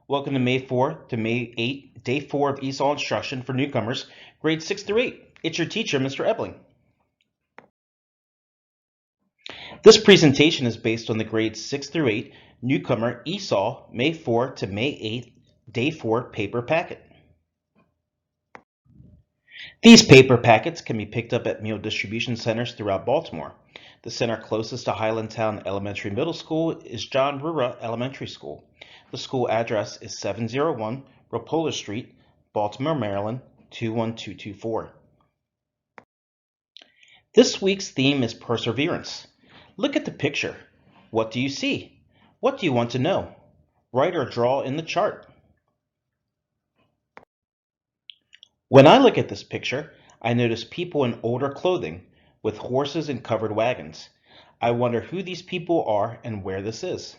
Welcome to May 4th to May 8th, Day 4 of ESOL instruction for newcomers, grades 6 through 8. It's your teacher, Mr. Ebeling. This presentation is based on the grades 6 through 8 newcomer ESOL May 4 to May 8th, Day 4 paper packet. These paper packets can be picked up at meal distribution centers throughout Baltimore. The center closest to Highlandtown Elementary Middle School is John Rura Elementary School. The school address is 701 Rapola Street, Baltimore, Maryland 21224. This week's theme is perseverance. Look at the picture. What do you see? What do you want to know? Write or draw in the chart. When I look at this picture, I notice people in older clothing with horses and covered wagons. I wonder who these people are and where this is.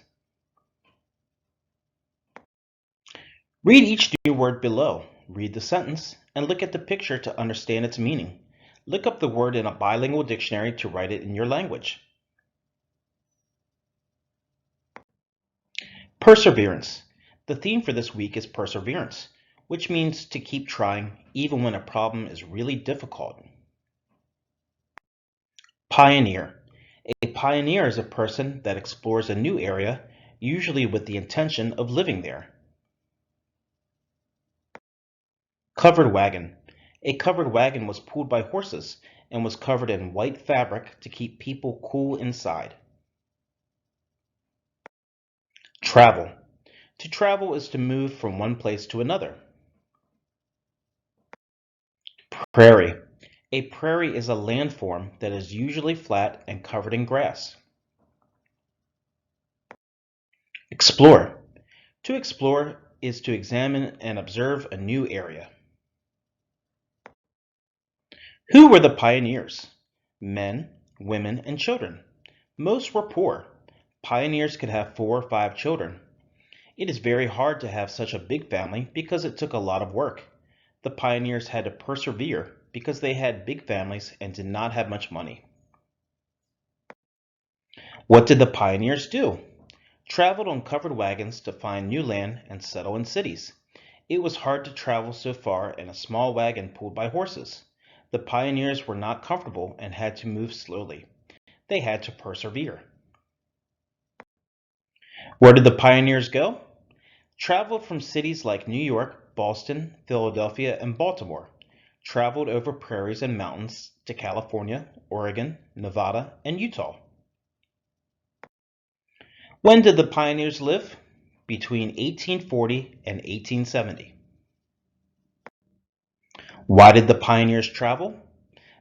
Read each new word below. Read the sentence and look at the picture to understand its meaning. Look up the word in a bilingual dictionary to write it in your language. Perseverance. The theme for this week is perseverance, which means to keep trying even when a problem is really difficult. Pioneer. A pioneer is a person that explores a new area, usually with the intention of living there. Covered wagon. A covered wagon was pulled by horses and was covered in white fabric to keep people cool inside. Travel. To travel is to move from one place to another. Prairie. A prairie is a landform that is usually flat and covered in grass. Explore. To explore is to examine and observe a new area. Who were the pioneers? Men, women, and children. Most were poor. Pioneers could have 4 or 5 children. It is very hard to have such a big family because it took a lot of work. The pioneers had to persevere because they had big families and did not have much money. What did the pioneers do? Traveled on covered wagons to find new land and settle in cities. It was hard to travel so far in a small wagon pulled by horses. The pioneers were not comfortable and had to move slowly. They had to persevere. Where did the pioneers go? Traveled from cities like New York, Boston, Philadelphia, and Baltimore. Traveled over prairies and mountains to California, Oregon, Nevada, and Utah. When did the pioneers live? Between 1840 and 1870. Why did the pioneers travel?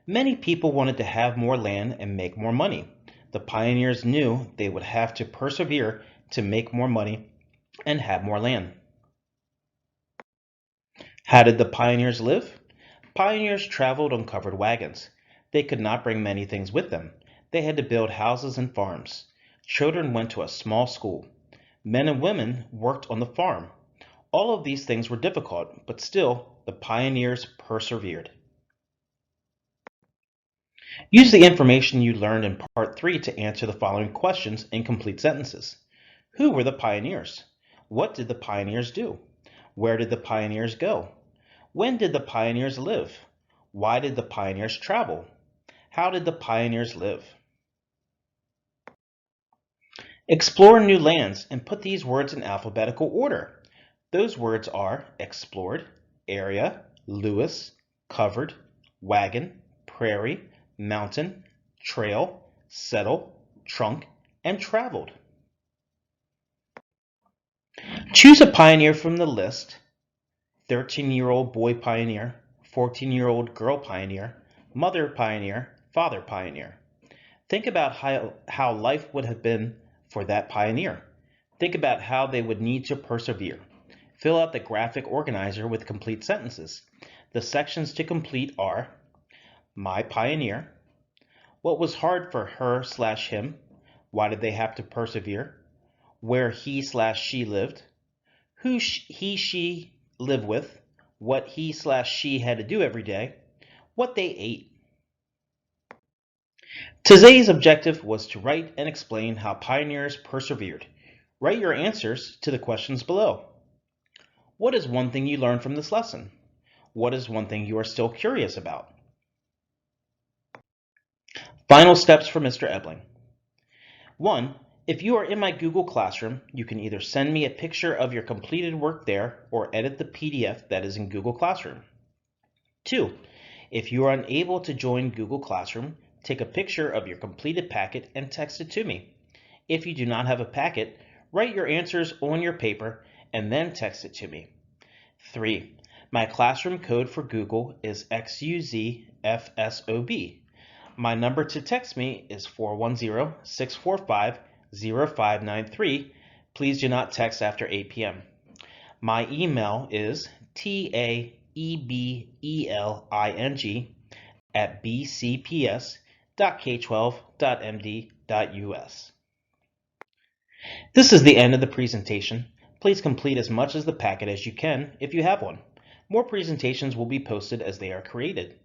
Many people wanted to have more land and make more money. The pioneers knew they would have to persevere to make more money and have more land. How did the pioneers live? Pioneers traveled on covered wagons. They could not bring many things with them. They had to build houses and farms. Children went to a small school. Men and women worked on the farm. All of these things were difficult, but still, the pioneers persevered. Use the information you learned in Part 3 to answer the following questions in complete sentences. Who were the pioneers? What did the pioneers do? Where did the pioneers go? When did the pioneers live? Why did the pioneers travel? How did the pioneers live? Explore new lands and put these words in alphabetical order. Those words are explored, area, Lewis, covered, wagon, prairie, mountain, trail, settle, trunk, and traveled. Choose a pioneer from the list: 13-year-old boy pioneer, 14-year-old girl pioneer, mother pioneer, father pioneer. Think about how life would have been for that pioneer. Think about how they would need to persevere. Fill out the graphic organizer with complete sentences. The sections to complete are: my pioneer, what was hard for her/him, why did they have to persevere, where he/she lived, who he/she lived with, what he/she had to do every day, what they ate. Today's objective was to write and explain how pioneers persevered. Write your answers to the questions below. What is one thing you learned from this lesson? What is one thing you are still curious about? Final steps for Mr. Ebeling. 1. If you are in my Google Classroom, you can either send me a picture of your completed work there or edit the PDF that is in Google Classroom. 2. If you are unable to join Google Classroom, take a picture of your completed packet and text it to me. If you do not have a packet, write your answers on your paper and then text it to me. 3. My classroom code for Google is XUZFSOB. My number to text me is 410-645-0593. Please do not text after 8 p.m. My email is taebeling@bcps.k12.md.us. This is the end of the presentation. Please complete as much of the packet as you can if you have one. More presentations will be posted as they are created.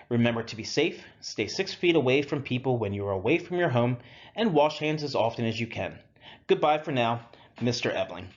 Remember to be safe, stay 6 feet away from people when you are away from your home, and wash hands as often as you can. Goodbye for now, Mr. Ebeling.